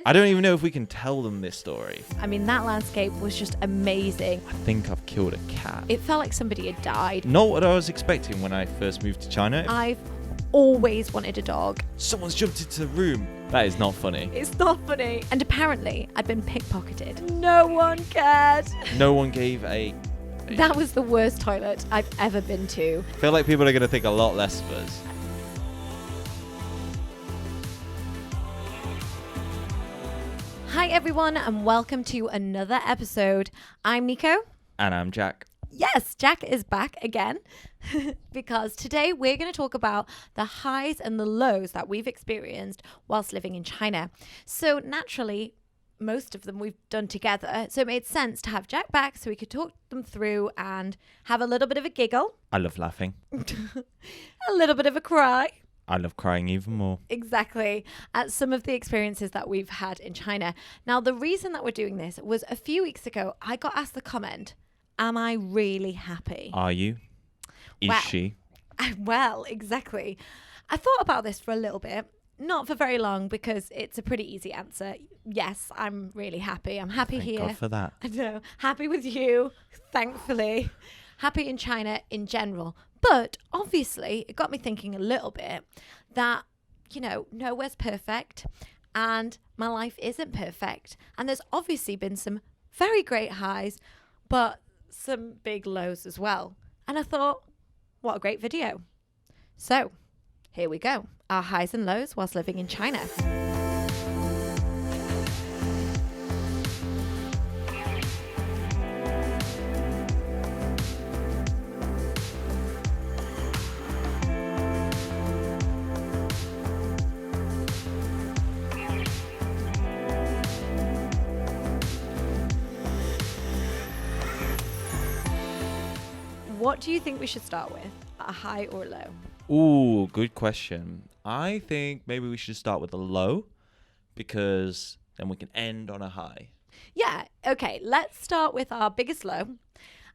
I don't even know if we can tell them this story. I mean, that landscape was just amazing. I think I've killed a cat. It felt like somebody had died. Not what I was expecting when I first moved to China. I've always wanted a dog. Someone's jumped into the room. That is not funny. It's not funny. And apparently, I'd been pickpocketed. No one cared. No one gave a... That was the worst toilet I've ever been to. I feel like people are going to think a lot less of us. Hi everyone and welcome to another episode. I'm Nico. And I'm Jack. Yes, Jack is back again because today we're going to talk about the highs and the lows that we've experienced whilst living in China. So naturally, most of them we've done together. So it made sense to have Jack back so we could talk them through and have a little bit of a giggle. I love laughing. A little bit of a cry. I love crying even more. Exactly. At some of the experiences that we've had in China. Now, the reason that we're doing this was a few weeks ago, I got asked the comment, am I really happy? Are you? Is she? Well, exactly. I thought about this for a little bit, not for very long because it's a pretty easy answer. Yes, I'm really happy. I'm happy Thank here. God for that. I know. Happy with you, thankfully. Happy in China in general. But obviously, it got me thinking a little bit that, you know, nowhere's perfect and my life isn't perfect. And there's obviously been some very great highs, but some big lows as well. And I thought, what a great video. So here we go. Our highs and lows whilst living in China. What do you think we should start with? A high or a low? Ooh, good question. I think maybe we should start with a low because then we can end on a high. Yeah, okay. Let's start with our biggest low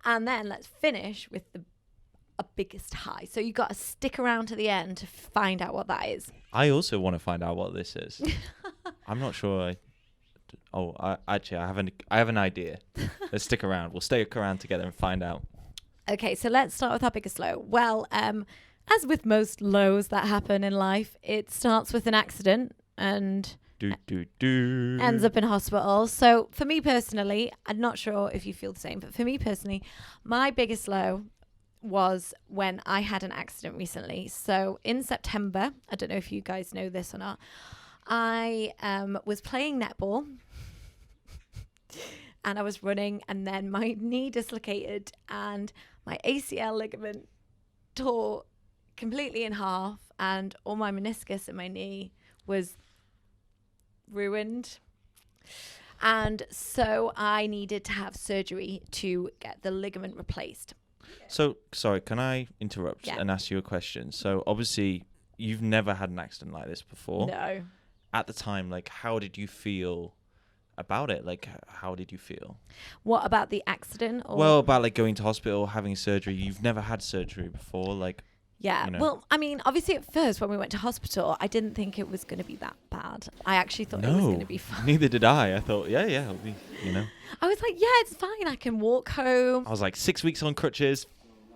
and then let's finish with a biggest high. So you got to stick around to the end to find out what that is. I also want to find out what this is. I'm not sure. I have an idea. Let's stick around. We'll stay around together and find out. Okay, so let's start with our biggest low. Well, as with most lows that happen in life, it starts with an accident and ends up in hospital. So for me personally, I'm not sure if you feel the same, but for me personally, my biggest low was when I had an accident recently. So in September, I don't know if you guys know this or not, I was playing netball and I was running and then my knee dislocated and my ACL ligament tore completely in half and all my meniscus in my knee was ruined. And so I needed to have surgery to get the ligament replaced. So, sorry, can I interrupt and ask you a question? So, obviously, you've never had an accident like this before. No. At the time, like, how did you feel about it? Like, how did you feel? What about the accident? Or? Well, about like going to hospital, having surgery. You've never had surgery before, like. Yeah. You know. Well, I mean, obviously at first when we went to hospital, I didn't think it was going to be that bad. I actually thought it was going to be fine. Neither did I. I thought, yeah, it'll be, you know. I was like, yeah, it's fine. I can walk home. I was like 6 weeks on crutches,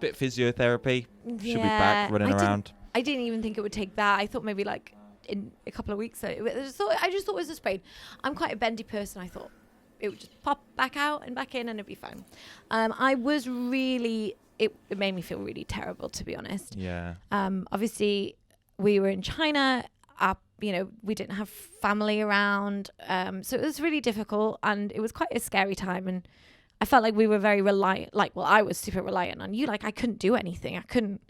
bit physiotherapy. Should be back running around. I didn't even think it would take that. I thought maybe like in a couple of weeks. I just thought it was a sprain. I'm quite a bendy person. I thought it would just pop back out and back in and it'd be fine. I was really... It made me feel really terrible, to be honest. Yeah. Obviously, we were in China. We didn't have family around. So it was really difficult. And it was quite a scary time. And I felt like we were very reliant. I was super reliant on you. Like, I couldn't do anything. I couldn't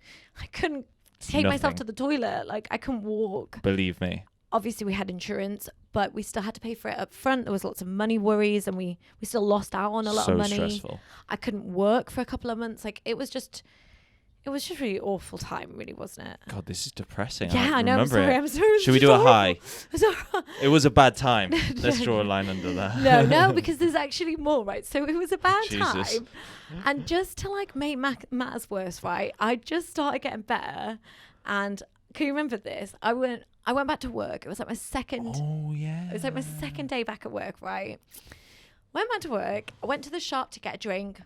take myself to the toilet. Like, I couldn't walk. Believe me. Obviously, we had insurance, but we still had to pay for it up front. There was lots of money worries and we still lost out on a lot of money. So stressful. I couldn't work for a couple of months. Like, it was just really awful time, really, wasn't it? God, this is depressing. Yeah, I know. I'm sorry. Should we do a high? It was a bad time. Let's draw a line under that. No, because there's actually more, right? So it was a bad time. And just to like make matters worse, right? I just started getting better and Can you remember this? I went back to work. It was like my second. Oh yeah. It was like my second day back at work, right? Went back to work. I went to the shop to get a drink,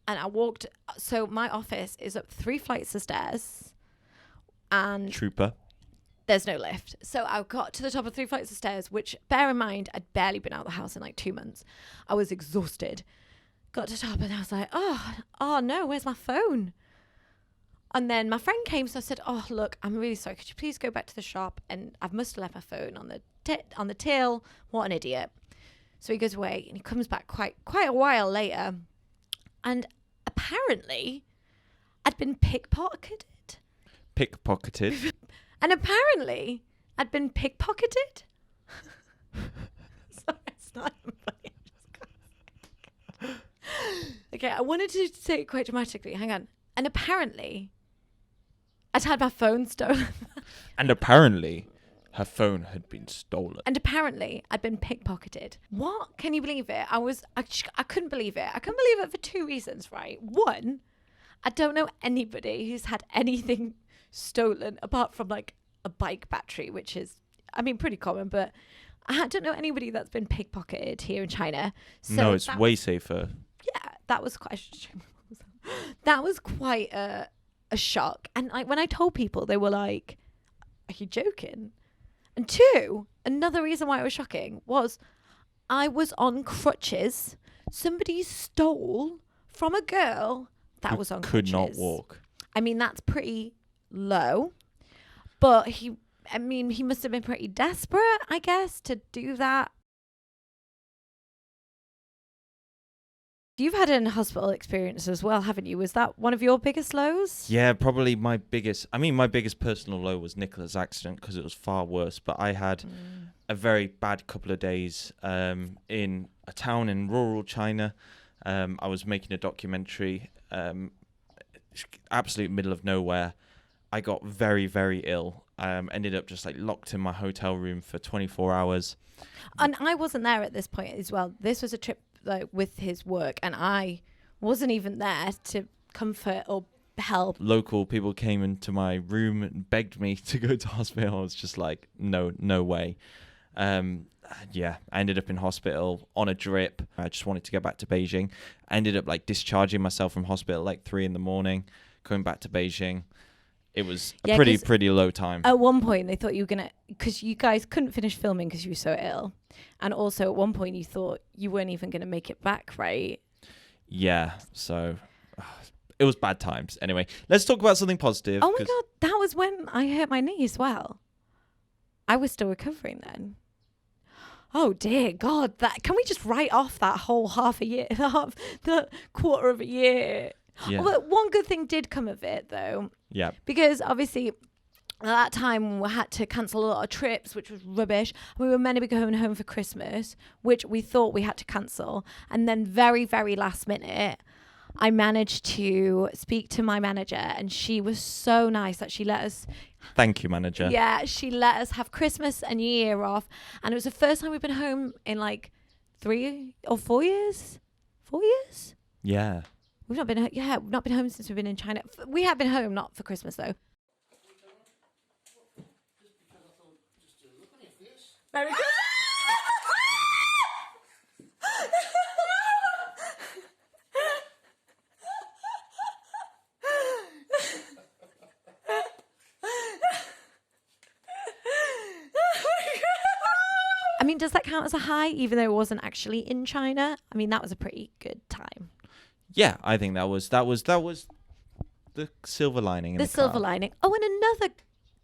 and I walked. So my office is up 3 flights of stairs, and Trooper. there's no lift. So I got to the top of 3 flights of stairs, which, bear in mind, I'd barely been out of the house in like 2 months. I was exhausted. Got to the top and I was like, oh no, where's my phone? And then my friend came, so I said, oh, look, I'm really sorry. Could you please go back to the shop? And I must have left my phone on the till. What an idiot. So he goes away and he comes back quite a while later. And apparently, I'd been pickpocketed. Pickpocketed. And apparently, I'd been pickpocketed. Sorry, it's not even funny. Okay, I wanted to say it quite dramatically. Hang on. And apparently, I'd had my phone stolen. And apparently, her phone had been stolen. And apparently, I'd been pickpocketed. What? Can you believe it? I couldn't believe it. I couldn't believe it for 2 reasons, right? One, I don't know anybody who's had anything stolen apart from like a bike battery, which is, I mean, pretty common, but I don't know anybody that's been pickpocketed here in China. So no, it's way safer. Yeah, that was quite that was quite a shock. And like when I told people, they were like, are you joking? And 2, another reason why it was shocking was I was on crutches. Somebody stole from a girl that was on could crutches. Not walk. I mean, that's pretty low, but he must have been pretty desperate, I guess, to do that. You've had an hospital experience as well, haven't you? Was that one of your biggest lows? Yeah, probably my biggest personal low was Nicola's accident because it was far worse. But I had a very bad couple of days in a town in rural China. I was making a documentary, absolute middle of nowhere. I got very, very ill. Ended up just like locked in my hotel room for 24 hours. And I wasn't there at this point as well. This was a trip like with his work, and I wasn't even there to comfort or help. Local people came into my room and begged me to go to hospital. I was just like, no way. Yeah, I ended up in hospital on a drip. I just wanted to go back to Beijing. I ended up like discharging myself from hospital like 3 a.m, going back to Beijing. It was a pretty low time. At one point, they thought you were going to... Because you guys couldn't finish filming because you were so ill. And also, at one point, you thought you weren't even going to make it back, right? Yeah, so... it was bad times. Anyway, let's talk about something positive. Oh my God, that was when I hurt my knee as well. I was still recovering then. Oh dear God, can we just write off that whole half a year, the quarter of a year? Yeah. Well, one good thing did come of it though. Yeah. Because obviously at that time we had to cancel a lot of trips, which was rubbish. We were meant to be going home for Christmas, which we thought we had to cancel. And then very, very last minute, I managed to speak to my manager and she was so nice that she let us... Thank you, manager. Yeah, she let us have Christmas and New Year off. And it was the first time we've been home in like 3 or 4 years. 4 years? Yeah. We've not been home since we've been in China. We have been home, not for Christmas though. Merry Christmas! I mean, does that count as a high, even though it wasn't actually in China? I mean, that was a pretty good time. Yeah, I think that was the silver lining. The silver lining. Oh, and another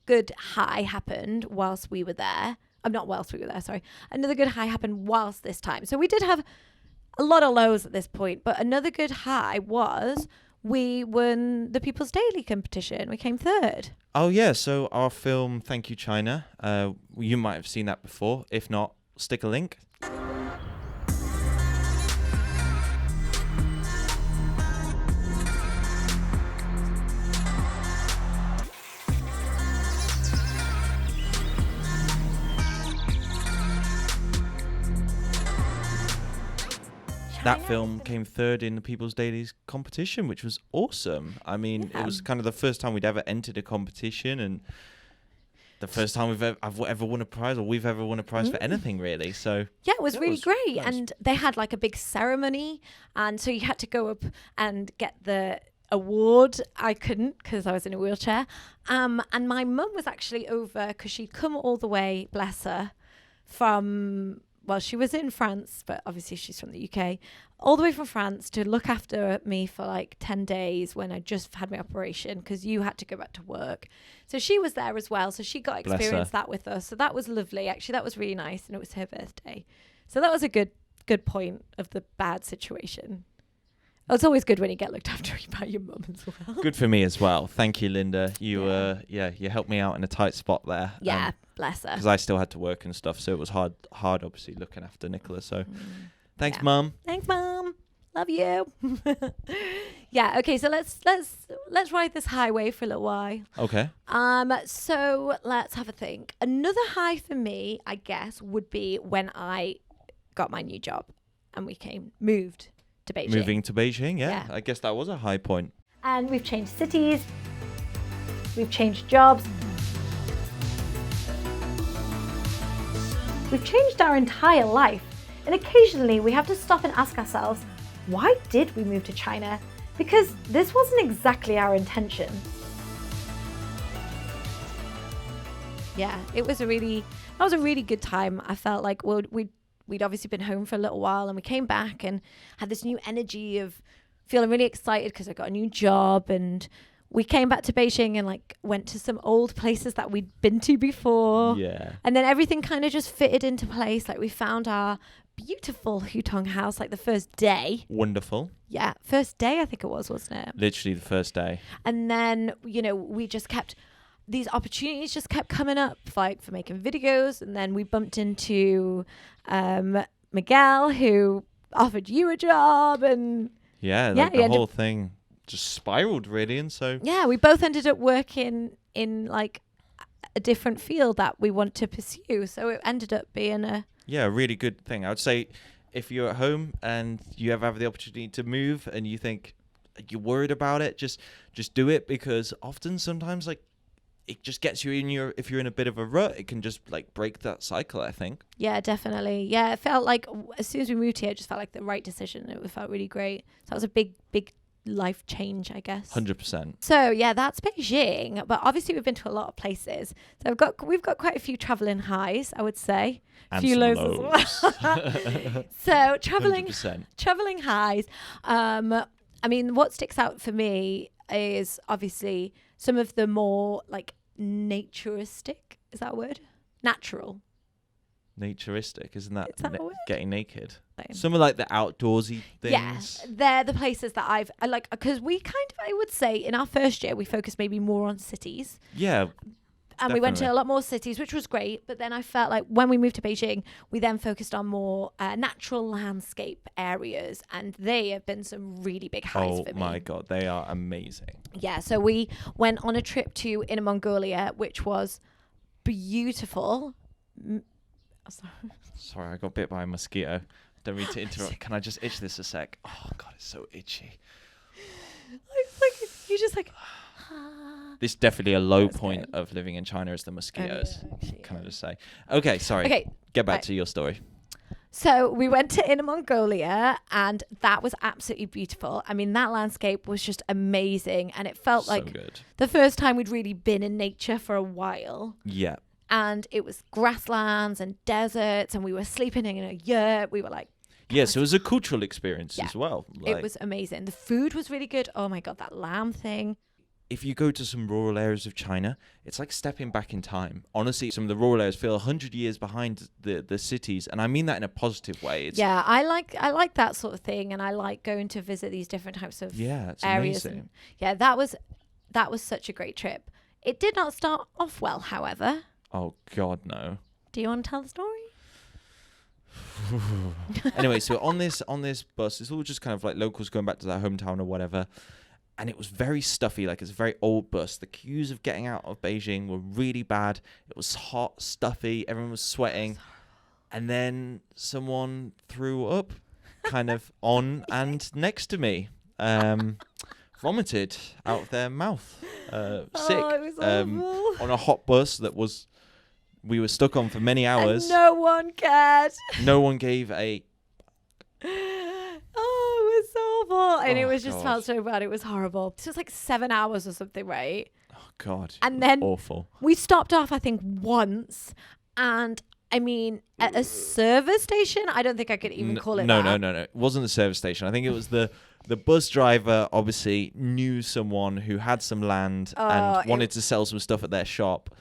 good high happened whilst we were there. Not whilst we were there, sorry. Another good high happened whilst this time. So we did have a lot of lows at this point, but another good high was we won the People's Daily competition. We came 3rd. Oh yeah, so our film Thank You China, you might have seen that before. If not, stick a link. That film came 3rd in the People's Daily's competition, which was awesome. I mean, It was kind of the first time we'd ever entered a competition, and the first time I've ever won a prize, or we've ever won a prize for anything, really. So yeah, it was really great. nice. And they had like a big ceremony, and so you had to go up and get the award. I couldn't because I was in a wheelchair. And my mum was actually over because she'd come all the way, bless her, from, well, she was in France, but obviously she's from the UK, all the way from France to look after me for like 10 days when I just had my operation, because you had to go back to work. So she was there as well. So she got Bless experience her. that with us. So that was lovely. Actually, that was really nice. And it was her birthday. So that was a good point of the bad situation. It's always good when you get looked after by your mum as well. Good for me as well. Thank you, Linda. You you helped me out in a tight spot there. Yeah, bless her. Because I still had to work and stuff, so it was hard obviously looking after Nicola. So thanks, Yeah. Mum. Thanks, Mum. Love you. Yeah. Okay. So let's ride this highway for a little while. Okay. So let's have a think. Another high for me, I guess, would be when I got my new job and we moved to Beijing. Moving to Beijing, Yeah. I guess that was a high point. And we've changed cities. We've changed jobs. We've changed our entire life. And occasionally we have to stop and ask ourselves, why did we move to China? Because this wasn't exactly our intention. Yeah, that was a really good time. I felt like we'd obviously been home for a little while, and we came back and had this new energy of feeling really excited because I got a new job, and we came back to Beijing and like went to some old places that we'd been to before. Yeah. And then everything kind of just fitted into place. Like we found our beautiful Hutong house like the first day. Wonderful. Yeah, first day I think it was, wasn't it? Literally the first day. And then, we just kept, these opportunities just kept coming up, like for making videos. And then we bumped into Miguel, who offered you a job. And the whole thing just spiraled really. And so yeah, we both ended up working in like a different field that we want to pursue. So it ended up being a really good thing. I would say if you're at home and you ever have the opportunity to move and you think you're worried about it, just do it, because sometimes like it just gets you if you're in a bit of a rut, it can just like break that cycle, I think. Yeah, definitely. Yeah, it felt like as soon as we moved here, it just felt like the right decision. It felt really great. So that was a big life change, I guess. 100%. So yeah, that's Beijing. But obviously we've been to a lot of places. So we've got quite a few traveling highs, I would say. And few some lows lows. as well. So traveling 100%. traveling highs. I mean, what sticks out for me is obviously some of the more like naturistic. Is that a word? Natural. Naturistic, isn't that, Is that a word? getting naked? Same. Some of like the outdoorsy things. Yeah, they're the places that I like, because we kind of, I would say, in our first year we focused maybe more on cities, Yeah. and we went to Definitely. a lot more cities, which was great. But then I felt like when we moved to Beijing, we then focused on more natural landscape areas, and they have been some really big highs Oh for me. my God, they are amazing. Yeah, so we went on a trip to Inner Mongolia, which was beautiful. Sorry, I got bit by a mosquito. Don't mean to interrupt. Can I just itch this a sec? Oh God, it's so itchy. Like you just like. This is definitely a low That's point good. of living in China is the mosquitoes. actually, Can I just say? Okay, sorry. Okay, Get back right. to your story. So we went to Inner Mongolia, and that was absolutely beautiful. I mean, that landscape was just amazing, and it felt So like good. the first time we'd really been in nature for a while. Yeah. And it was grasslands and deserts, and we were sleeping in a yurt. We were like, Yeah, so it was a cultural experience Yeah. as well. it was amazing. The food was really good. Oh my God, that lamb thing. If you go to some rural areas of China, it's like stepping back in time. Honestly, some of the rural areas feel 100 years behind the cities, and I mean that in a positive way. It's, Yeah, I like that sort of thing, and I like going to visit these different types of Yeah, it's areas. amazing. And yeah, that was such a great trip. It did not start off well, however. Oh God, no. Do you want to tell the story? Anyway, so on this bus, it's all just kind of like locals going back to their hometown or whatever. And it was very stuffy, like it's a very old bus. The queues of getting out of Beijing were really bad. It was hot, stuffy, everyone was sweating. And then someone threw up kind of on and next to me. vomited out of their mouth, sick, Oh, it was awful. on a hot bus we were stuck on for many hours. And no one cared. No one gave a... Oh, it was so awful. And it was just God. felt so bad. It was horrible. So it was like 7 hours or something, right? Oh, God. And then awful. we stopped off, I think, once. And I mean, at a service station, I don't think I could even call it that. No. It wasn't the service station. I think it was the bus driver obviously knew someone who had some land and wanted to sell some stuff at their shop.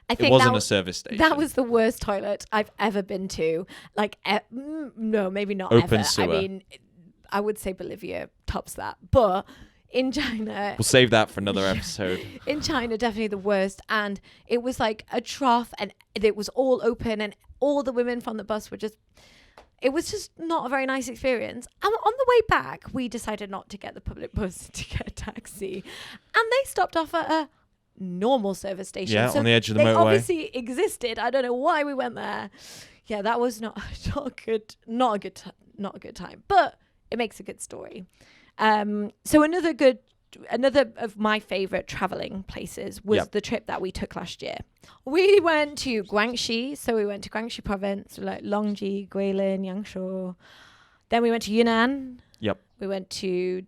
I think it wasn't a service station. That was the worst toilet I've ever been to. Like, no, maybe not Open ever. sewer. I mean, I would say Bolivia tops that. But in China... We'll save that for another episode. In China, definitely the worst. And it was like a trough and it was all open and all the women from the bus were just... It was just not a very nice experience. And on the way back, we decided not to get the public bus, to get a taxi. And they stopped off at a normal service station. Yeah, so on the edge of the they motorway. obviously existed. I don't know why we went there. Yeah, that was not a good time. But it makes a good story. So another of my favorite traveling places was the trip that we took last year. We went to Guangxi. So we went to Guangxi province, like Longji, Guilin, Yangshuo. Then we went to Yunnan. Yep. We went to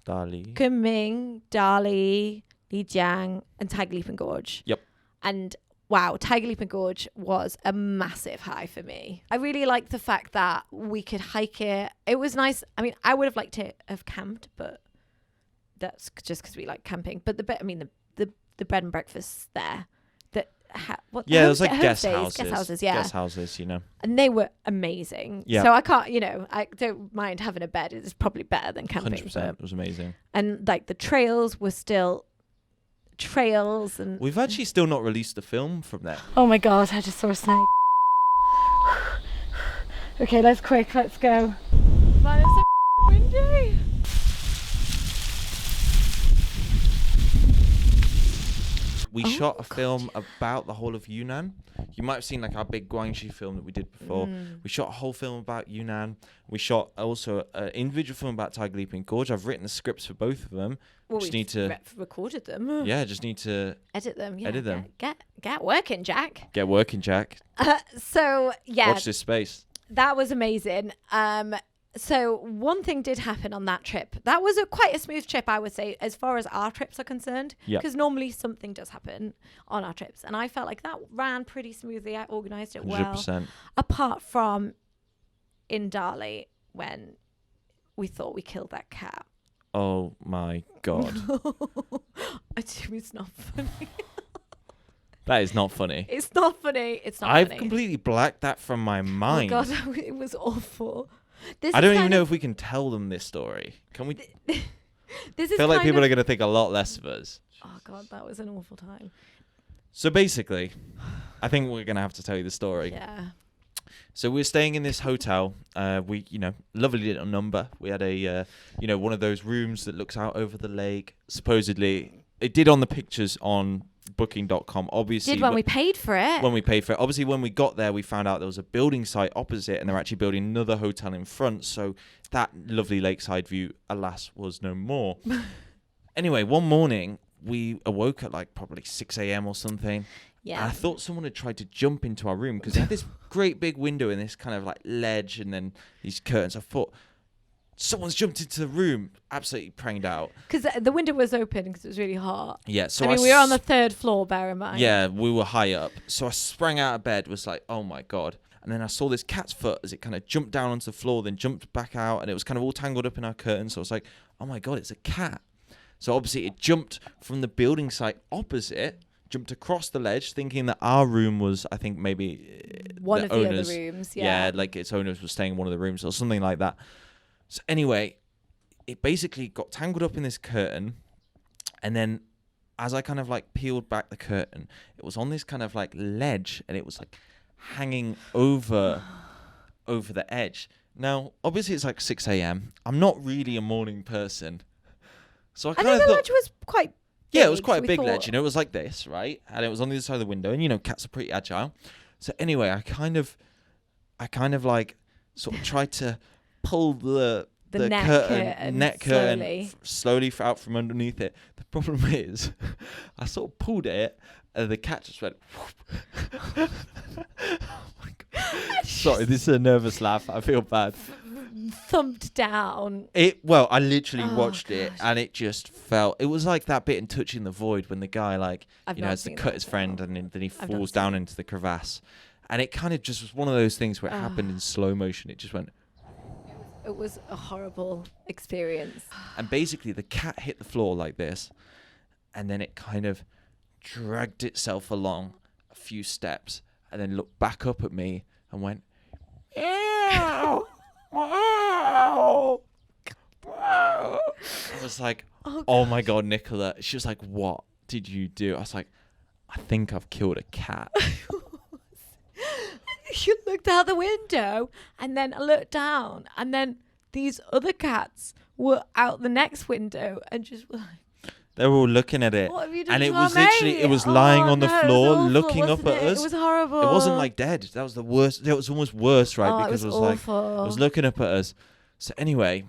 Dali. Kunming, Dali, Lijiang, and Tiger Leaping Gorge. Yep. And wow, Tiger Leaping Gorge was a massive high for me. I really liked the fact that we could hike it. It was nice. I mean, I would have liked to have camped, but that's just because we like camping. But the bed and breakfasts there. There was like guest houses, yeah. Guest houses, you know. And they were amazing. Yeah. So I don't mind having a bed. It's probably better than camping. 100%. It was amazing. And like the trails were still trails and... We've actually still not released the film from there. Oh my God, I just saw a snake. Okay, let's go. Man, it's so windy. We shot a film about the whole of Yunnan. You might have seen like our big Guangxi film that we did before. We shot a whole film about Yunnan. We shot also an individual film about Tiger Leaping Gorge. I've written the scripts for both of them. Well, just need to recorded them. Yeah, just need to edit them. Yeah, edit them. Get working, Jack. Get working, Jack. So yeah, Watch this space. That was amazing. So one thing did happen on that trip. That was quite a smooth trip, I would say, as far as our trips are concerned. Yeah. Because normally something does happen on our trips. And I felt like that ran pretty smoothly. I organised it well. 100%. Apart from in Dali when we thought we killed that cat. Oh my God. It's not funny. That is not funny. It's not funny. I've funny. completely blacked that from my mind. Oh God, it was awful. I don't even know if we can tell them this story. Can we? This is feel like people are going to think a lot less of us. Oh God, that was an awful time. So basically, I think we're going to have to tell you the story. Yeah. So we're staying in this hotel. We, lovely little number. We had a, one of those rooms that looks out over the lake. Supposedly, it did on the pictures on booking.com. Obviously, when we paid for it. Obviously, when we got there, we found out there was a building site opposite, and they're actually building another hotel in front. So that lovely lakeside view, alas, was no more. Anyway, one morning we awoke at like probably 6 a.m. or something. Yeah. And I thought someone had tried to jump into our room because it had this great big window and this kind of like ledge and then these curtains. I thought someone's jumped into the room, absolutely pranged out. Because the window was open because it was really hot. Yeah. So we were on the 3rd floor, bear in mind. Yeah, we were high up. So I sprang out of bed, was like, oh my God. And then I saw this cat's foot as it kind of jumped down onto the floor, then jumped back out, and it was kind of all tangled up in our curtains. So I was like, oh my God, it's a cat. So obviously it jumped from the building site opposite, jumped across the ledge, thinking that our room was, I think maybe one of the owners, other rooms. Yeah, like its owners were staying in one of the rooms or something like that. So anyway, it basically got tangled up in this curtain, and then as I kind of like peeled back the curtain, it was on this kind of like ledge, and it was like hanging over the edge. Now, obviously it's like 6 a.m. I'm not really a morning person. So I kind of thought the ledge was quite big. Yeah, it was quite a big ledge, it was like this, right? And it was on the other side of the window, and cats are pretty agile. So anyway, I kind of like sort of tried to pull the The net curtain net curtain slowly. slowly out from underneath it. The problem is, I sort of pulled it, and the cat just went. Oh my God. Sorry, this is a nervous laugh. I feel bad. Thumped down. Well, I literally watched it, gosh. and it just felt. It was like that bit in Touching the Void when the guy, like, I've you know, not has to seen cut that his film. friend, and then he I've not falls seen down it. into the crevasse, and it kind of just was one of those things where it happened in slow motion. It just went, It was a horrible experience. and basically the cat hit the floor like this, and then it kind of dragged itself along a few steps, and then looked back up at me and went, "Ew, wow, wow." I was like, oh my God, Nicola. She was like, what did you do? I was like, I think I've killed a cat. You looked out the window, and then I looked down, and then these other cats were out the next window and just were like, They were all looking at it. what have you done And to it our was literally, mate? it was lying on the no, it was floor awful, looking up wasn't at it? us. It was horrible. It wasn't like dead. That was the worst. It was almost worse, right? Oh, because it it was was awful. like, it was looking up at us. So anyway,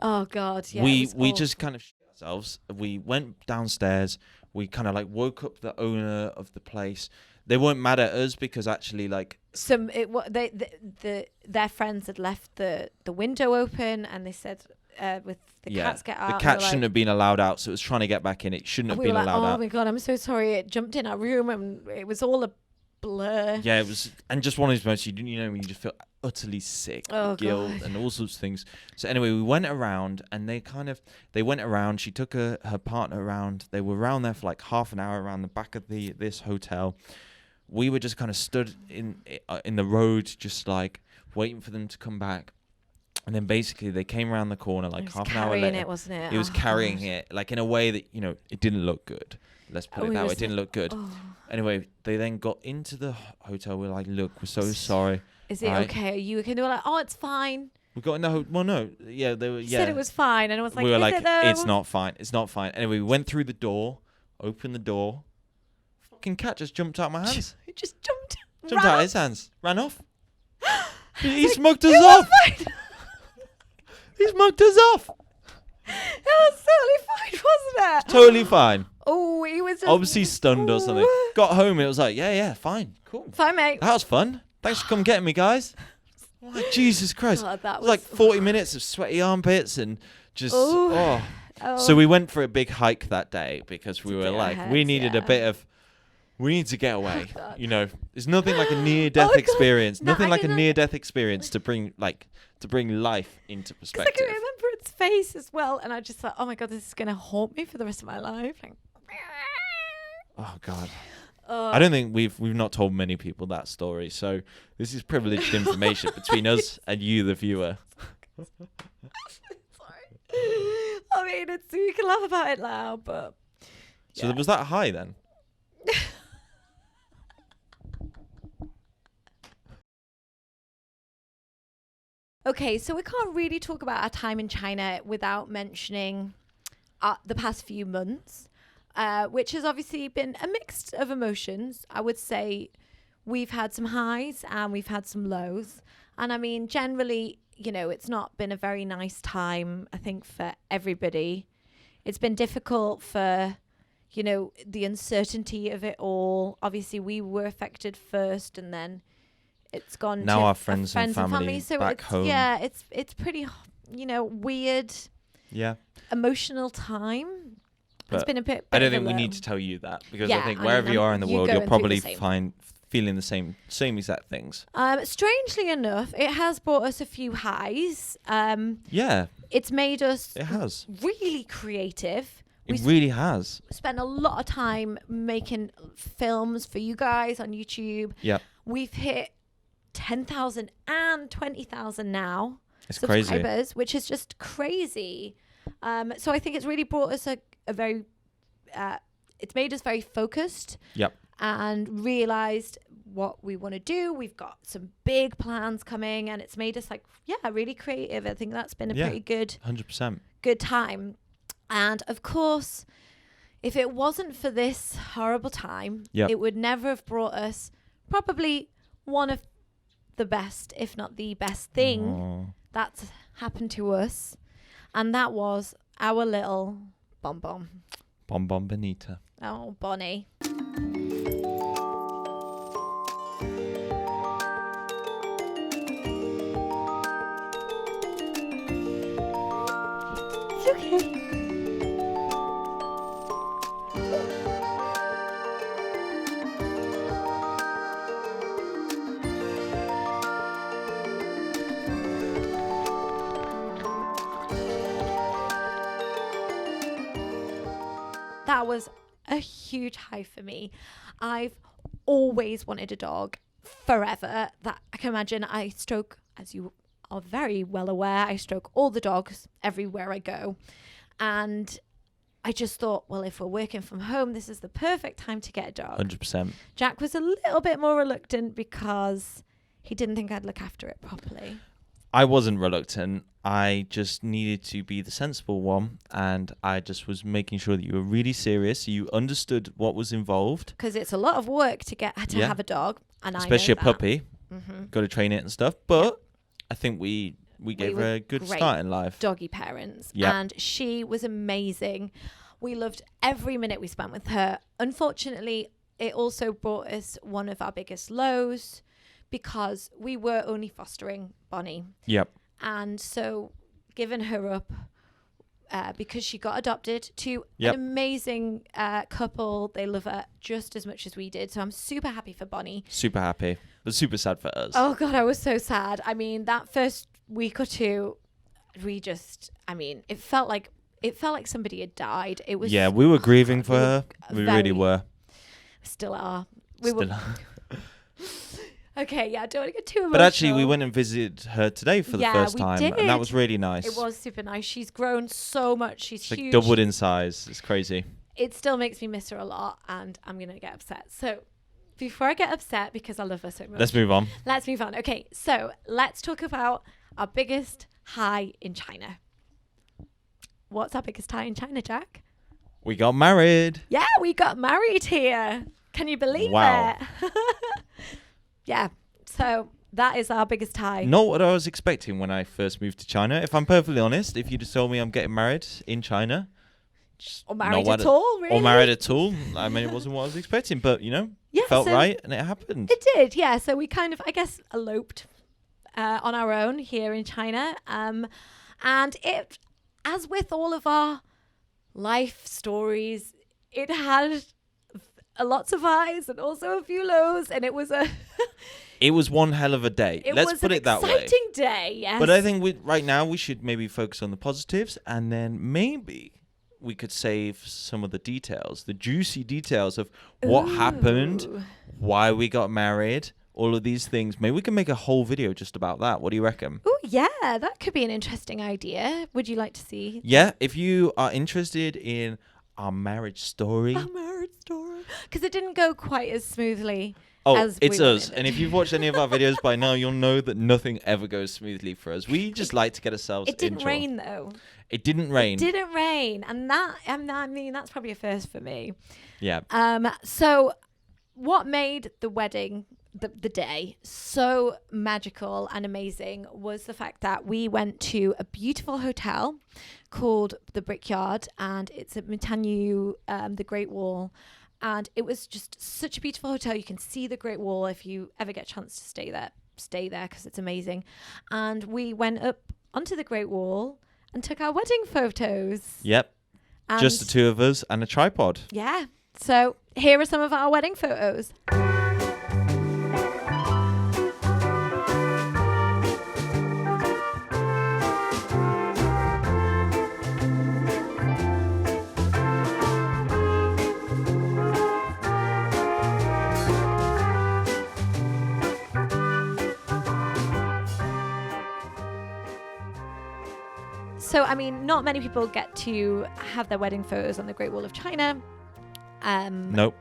Oh God, yeah. we it was just kind of shit ourselves. We went downstairs. We kind of like woke up the owner of the place. They weren't mad at us because actually, like, their friends had left the window open, and they said with the cats get out. the cat shouldn't have been allowed out, so it was trying to get back in. It shouldn't have we been were like, allowed oh out. my God, I'm so sorry. It jumped in our room, and it was all a blur. Yeah, it was, and just one of those moments you know when you just feel utterly sick, Oh, guilt, God. and all sorts of things. So anyway, we went around, and they went around. She took her partner around. They were around there for like half an hour around the back of this hotel. We were just kind of stood in the road, just like waiting for them to come back. And then basically they came around the corner like half an hour later. It, wasn't it? He was Oh, carrying God. it like in a way that, you know, it didn't look good. Let's put it that way. It didn't look good. Oh. Anyway, they then got into the hotel. We're like, look, we're so sorry. Is it Right. okay? Are you okay? They were like, oh, it's fine. We got in the well, no, yeah, they were. You Yeah, said it was fine, and I was like, we were is like, it though? it's not fine. It's not fine. Anyway, we went through the door, opened the door. Fucking cat just jumped out of my hands. It just jumped. Jumped ran out of off. his hands. Ran off. He Like, smoked it us was off. fine. He smoked us off. It was totally fine, wasn't it? Totally fine. Oh, he was just Obviously stunned or something. Got home and it was like, yeah, fine, cool. Fine, mate. That was fun. Thanks for coming getting me, guys. Oh, Jesus Christ. God, that It was like 40 minutes of sweaty armpits and just, Ooh. oh. Oh. So we went for a big hike that day because we To were get our like, heads, we needed a yeah. bit of, we need to get away. God. You know, there's nothing like a near-death Oh, God. experience. No, Nothing I like a can- near-death experience to bring life into Because I perspective. can remember its face as well, and I just thought, oh my God, this is gonna haunt me for the rest of my life. Like, Oh God. oh. I don't think we've not told many people that story, so this is privileged information between us and you, the viewer. Sorry. I mean, it's you can laugh about it now, but So yeah. was that high then? Okay, so we can't really talk about our time in China without mentioning the past few months, which has obviously been a mix of emotions. I would say we've had some highs and we've had some lows. And I mean, generally, you know, it's not been a very nice time, I think, for everybody. It's been difficult for, you know, the uncertainty of it all. Obviously, we were affected first, and then it's gone Now to our friends and family So back it's, home. yeah, it's pretty, you know, weird, Yeah. emotional time. It's But been a bit. I don't of a think we low. need to tell you that because Yeah, I think I wherever mean, you are in the you world, going you're through the probably same. feeling the same exact things. Strangely enough, it has brought us a few highs. Yeah, It's made us it has. really creative. We It really has. spent a lot of time making films for you guys on YouTube. Yeah, We've hit 10,000 and 20,000 now. it's crazy. Subscribers, which is just crazy. So I think it's really brought us a very, it's made us very focused. Yep. And realized what we want to do. We've got some big plans coming, and it's made us like, yeah, really creative. I think that's been a pretty 100%. good time. And of course, if it wasn't for this horrible time, Yep. it would never have brought us probably one of the best, if not the best thing that's happened to us. And that was our little Bonbon. Bonbon Bonita. Oh, Bonnie. It's okay. That was a huge high for me. I've always wanted a dog forever. That I can imagine. I stroke, as you are very well aware, I stroke all the dogs everywhere I go. And I just thought, well, if we're working from home, this is the perfect time to get a dog. 100%. Jack was a little bit more reluctant because he didn't think I'd look after it properly. I wasn't reluctant. I just needed to be the sensible one, and I just was making sure that you were really serious. You understood what was involved. Because it's a lot of work to get to Yeah. have a dog, and Especially a I know that. puppy. Got to train it and stuff. But I think we gave were her a good great start in life. Doggy parents. Yep. And she was amazing. We loved every minute we spent with her. Unfortunately, it also brought us one of our biggest lows because we were only fostering Bonnie. Yep. And so giving her up because she got adopted to Yep. an amazing couple. They love her just as much as we did. So I'm super happy for Bonnie. Super happy, but super sad for us. Oh, God, I was so sad. I mean, that first week or two, it felt like somebody had died. It was. Yeah, we were grieving for we were her. We very- really were. Still are. Still. Okay, yeah, I don't want to get too emotional. But actually, we went and visited her today for the Yeah, first we time, did. and that was really nice. It was super nice. She's grown so much. She's It's like huge. doubled in size. It's crazy. It still makes me miss her a lot, and I'm going to get upset. So before I get upset, because I love her so much. Let's move on. Let's move on. Okay, so let's talk about our biggest high in China. What's our biggest high in China, Jack? We got married. Yeah, we got married here. Can you believe Wow. it? Yeah, so that is our biggest high. Not what I was expecting when I first moved to China. If I'm perfectly honest, if you'd have told me I'm getting married in China, Or married at all, really? or married at all, I mean, it wasn't what I was expecting, but Yeah, felt so right and it happened. It did, yeah. So we kind of, I guess, eloped on our own here in China. And it, as with all of our life stories, it had lots of highs and also a few lows, and it was It was one hell of a day. Let's put it that way. It was an exciting day, yes. But I think right now we should maybe focus on the positives, and then maybe we could save some of the details, the juicy details of what happened, Ooh. why we got married, all of these things. Maybe we can make a whole video just about that. What do you reckon? Oh, yeah, that could be an interesting idea. Would you like to see? Yeah, if you are interested in our marriage story. Our marriage story. Because it didn't go quite as smoothly. Oh, as it's we us. wanted it. And if you've watched any of our videos by now, you'll know that nothing ever goes smoothly for us. We just like to get ourselves It didn't into rain, though. It didn't rain. It didn't rain. And that, I mean, that's probably a first for me. Yeah. So what made the wedding, the day, so magical and amazing was the fact that we went to a beautiful hotel called the Brickyard, and it's at Mitanyu, the Great Wall. And it was just such a beautiful hotel. You can see the Great Wall. If you ever get a chance to stay there because it's amazing. And we went up onto the Great Wall and took our wedding photos. Yep. And Just the two of us and a tripod. yeah. So here are some of our wedding photos. So, I mean, not many people get to have their wedding photos on the Great Wall of China. Nope.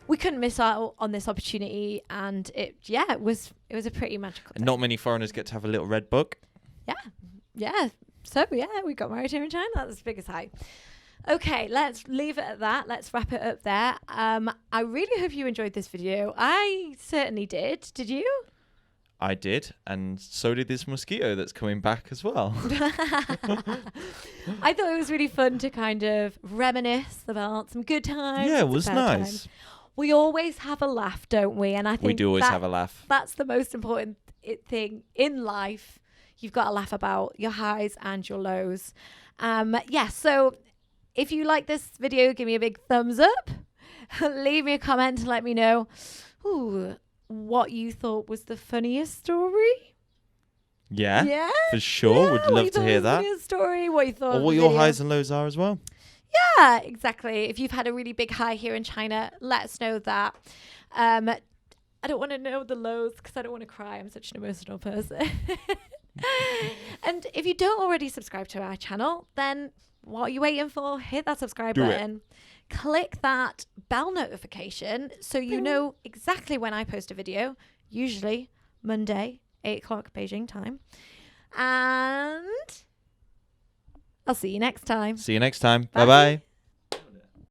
We couldn't miss out on this opportunity, and it was a pretty magical day. Not many foreigners get to have a little red book. Yeah. So we got married here in China. That's the biggest high. Okay, let's leave it at that. Let's wrap it up there. I really hope you enjoyed this video. I certainly did. Did you? I did, and so did this mosquito that's coming back as well. I thought it was really fun to kind of reminisce about some good times. Yeah, it and was some bad nice. times. We always have a laugh, don't we? And I think We do always have a laugh. That's the most important thing in life. You've got to laugh about your highs and your lows. So if you like this video, give me a big thumbs up. Leave me a comment to let me know what you thought was the funniest story. Yeah, for sure. Would love to hear that. Funniest story, what you thought. Or of what the your video. highs and lows are as well. Yeah, exactly. If you've had a really big high here in China, let us know that. I don't want to know the lows because I don't want to cry. I'm such an emotional person. And if you don't already subscribe to our channel, then what are you waiting for? Hit that subscribe button. Click that bell notification so you know exactly when I post a video, usually Monday, 8 o'clock Beijing time. And I'll see you next time. See you next time. Bye. Bye-bye.